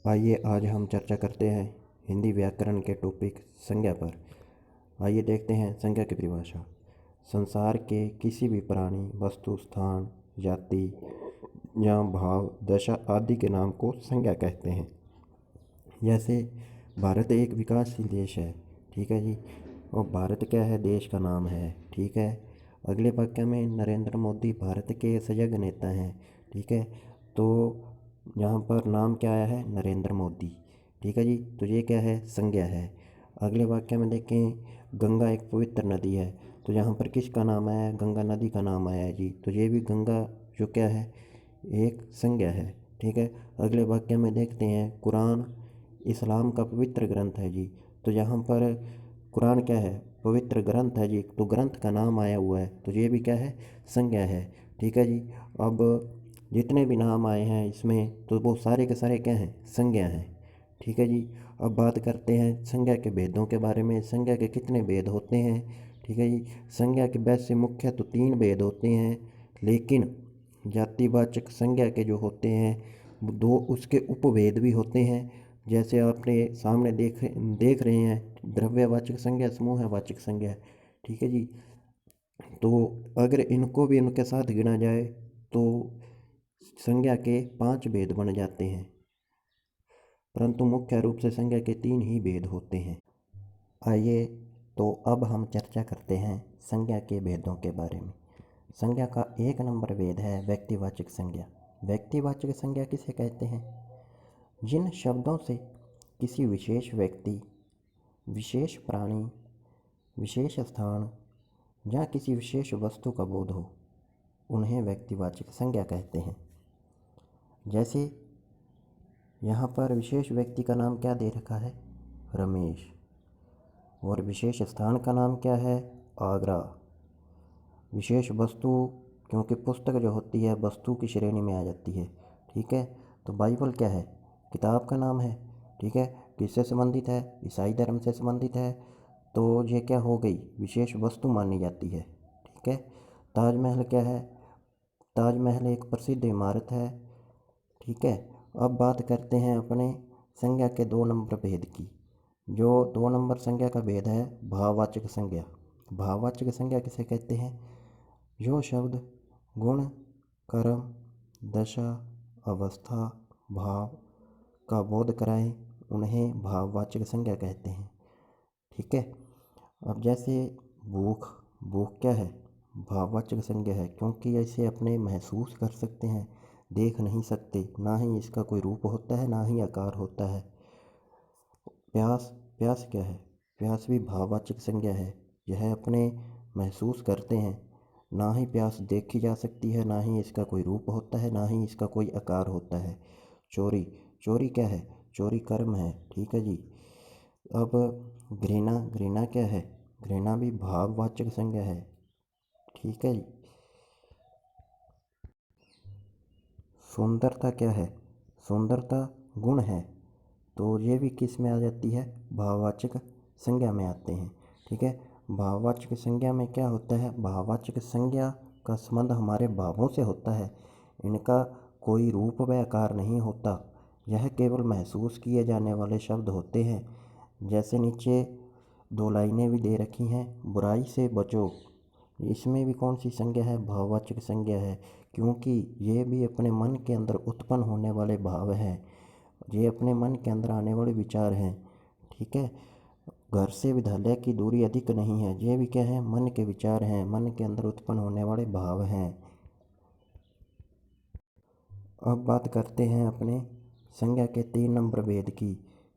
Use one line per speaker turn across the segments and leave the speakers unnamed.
आइए आज हम चर्चा करते हैं हिंदी व्याकरण के टॉपिक संज्ञा पर। आइए देखते हैं संज्ञा की परिभाषा। संसार के किसी भी प्राणी, वस्तु, स्थान, जाति या भाव, दशा आदि के नाम को संज्ञा कहते हैं। जैसे भारत एक विकासशील देश है, ठीक है जी, और भारत क्या है, देश का नाम है, ठीक है। अगले वाक्य में नरेंद्र मोदी भारत के सजग नेता हैं, ठीक है। तो यहाँ पर नाम क्या आया है, नरेंद्र मोदी, ठीक है जी। तो ये क्या है, संज्ञा है। अगले वाक्य में देखें, गंगा एक पवित्र नदी है, तो यहाँ पर किसका नाम आया है, गंगा नदी का नाम आया है जी। तो ये भी गंगा जो क्या है, एक संज्ञा है, ठीक है। अगले वाक्य में देखते हैं, कुरान इस्लाम का पवित्र ग्रंथ है जी। तो यहाँ पर कुरान क्या है, पवित्र ग्रंथ है जी। तो ग्रंथ का नाम आया हुआ है, तो ये भी क्या है, संज्ञा है, ठीक है जी। अब जितने भी नाम आए हैं इसमें, तो वो सारे के सारे क्या हैं, संज्ञा हैं, ठीक है जी। अब बात करते हैं संज्ञा के भेदों के बारे में। संज्ञा के कितने भेद होते हैं, ठीक है जी। संज्ञा के वैसे मुख्य तो 3 भेद होते हैं, लेकिन जातिवाचक संज्ञा के जो होते हैं वो 2 उसके उपभेद भी होते हैं। जैसे आपने सामने देख रहे हैं, द्रव्यवाचक संज्ञा, समूहवाचक संज्ञा, ठीक है जी। तो अगर इनको भी उनके साथ गिना जाए तो संज्ञा के 5 भेद बन जाते हैं, परंतु मुख्य रूप से संज्ञा के 3 ही भेद होते हैं। आइए तो अब हम चर्चा करते हैं संज्ञा के भेदों के बारे में। संज्ञा का 1 नंबर भेद है व्यक्तिवाचक संज्ञा। व्यक्तिवाचक संज्ञा किसे कहते हैं, जिन शब्दों से किसी विशेष व्यक्ति, विशेष प्राणी, विशेष स्थान या किसी विशेष वस्तु का बोध हो, उन्हें व्यक्तिवाचक संज्ञा कहते हैं। जैसे यहाँ पर विशेष व्यक्ति का नाम क्या दे रखा है, रमेश, और विशेष स्थान का नाम क्या है, आगरा। विशेष वस्तु, क्योंकि पुस्तक जो होती है वस्तु की श्रेणी में आ जाती है, ठीक है। तो बाइबल क्या है, किताब का नाम है, ठीक है। किससे संबंधित है, ईसाई धर्म से संबंधित है, तो ये क्या हो गई, विशेष वस्तु मानी जाती है, ठीक है। ताजमहल क्या है, ताजमहल एक प्रसिद्ध इमारत है, ठीक है। अब बात करते हैं अपने संज्ञा के 2 नंबर भेद की। जो 2 नंबर संज्ञा का भेद है, भाववाचक संज्ञा। भाववाचक संज्ञा किसे कहते हैं, जो शब्द गुण, कर्म, दशा, अवस्था, भाव का बोध कराएं, उन्हें भाववाचक संज्ञा कहते हैं, ठीक है। अब जैसे भूख, भूख क्या है, भाववाचक संज्ञा है, क्योंकि इसे अपने महसूस कर सकते हैं, देख नहीं सकते, ना ही इसका कोई रूप होता है, ना ही आकार होता है। प्यास, प्यास क्या है, प्यास भी भाववाचक संज्ञा है। यह अपने महसूस करते हैं, ना ही प्यास देखी जा सकती है, ना ही इसका कोई रूप होता है, ना ही इसका कोई आकार होता है। चोरी, चोरी क्या है, चोरी कर्म है, ठीक है जी। अब घृणा, घृणा क्या है, घृणा भी भाववाचक संज्ञा है, ठीक है जी। सुंदरता क्या है, सुंदरता गुण है, तो ये भी किस में आ जाती है, भाववाचक संज्ञा में आते हैं, ठीक है। भाववाचक संज्ञा में क्या होता है, भाववाचक संज्ञा का संबंध हमारे भावों से होता है। इनका कोई रूप व आकार नहीं होता, यह केवल महसूस किए जाने वाले शब्द होते हैं। जैसे नीचे 2 लाइनें भी दे रखी हैं, बुराई से बचो, इसमें भी कौन सी संज्ञा है, भाववाचक संज्ञा है, क्योंकि ये भी अपने मन के अंदर उत्पन्न होने वाले भाव हैं, ये अपने मन के अंदर आने वाले विचार हैं, ठीक है। घर से विद्यालय की दूरी अधिक नहीं है, ये भी क्या है, मन के विचार हैं, मन के अंदर उत्पन्न होने वाले भाव हैं। अब बात करते हैं अपने संज्ञा के 3 नंबर भेद की।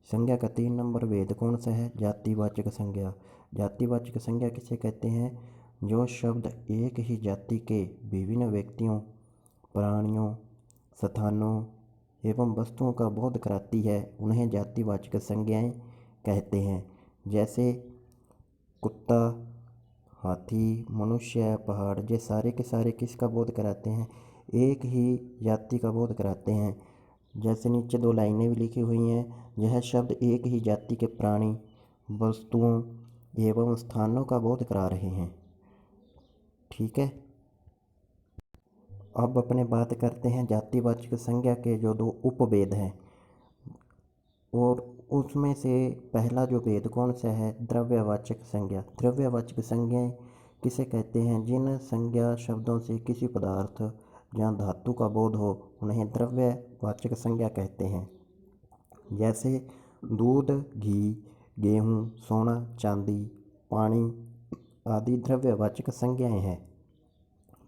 संज्ञा का 3 नंबर भेद कौन सा है, जातिवाचक संज्ञा। जातिवाचक संज्ञा किसे कहते हैं, जो शब्द एक ही जाति के विभिन्न व्यक्तियों, प्राणियों, स्थानों एवं वस्तुओं का बोध कराती है, उन्हें जातिवाचक संज्ञाएं कहते हैं। जैसे कुत्ता, हाथी, मनुष्य, पहाड़, ये सारे के सारे किसका बोध कराते हैं, एक ही जाति का बोध कराते हैं। जैसे नीचे 2 लाइनें भी लिखी हुई हैं, यह शब्द एक ही जाति के प्राणी, वस्तुओं एवं स्थानों का बोध करा रहे हैं, ठीक है। अब अपने बात करते हैं जातिवाचक संज्ञा के जो 2 उपभेद हैं। और उसमें से पहला जो भेद कौन सा है, द्रव्यवाचक संज्ञा। द्रव्यवाचक संज्ञाएं किसे कहते हैं, जिन संज्ञा शब्दों से किसी पदार्थ या धातु का बोध हो उन्हें द्रव्यवाचक संज्ञा कहते हैं। जैसे दूध, घी, गेहूँ, सोना, चांदी, पानी आदि द्रव्यवाचक संज्ञाएं हैं।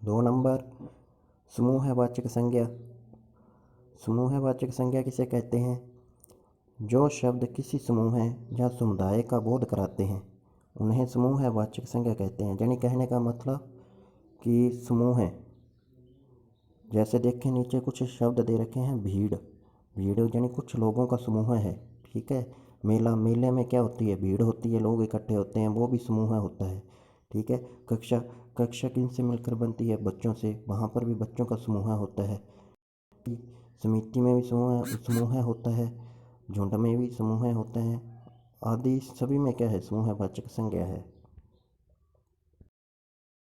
2 नंबर, समूहवाचक संज्ञा। समूहवाचक संज्ञा किसे कहते हैं, जो शब्द किसी समूह या समुदाय का बोध कराते हैं उन्हें समूहवाचक संज्ञा कहते हैं। यानी कहने का मतलब कि समूह है, जैसे देखें नीचे कुछ शब्द दे रखे हैं, भीड़। भीड़ यानी कुछ लोगों का समूह है, ठीक है। मेला, मेले में क्या होती है, भीड़ होती है, लोग इकट्ठे होते हैं, वो भी समूह होता है, ठीक है। कक्षा, कक्षा किनसे मिलकर बनती है, बच्चों से, वहाँ पर भी बच्चों का समूह होता है। समिति में भी समूह होता है, झुंड में भी समूह होते हैं, आदि सभी में क्या है, समूहवाचक संज्ञा है।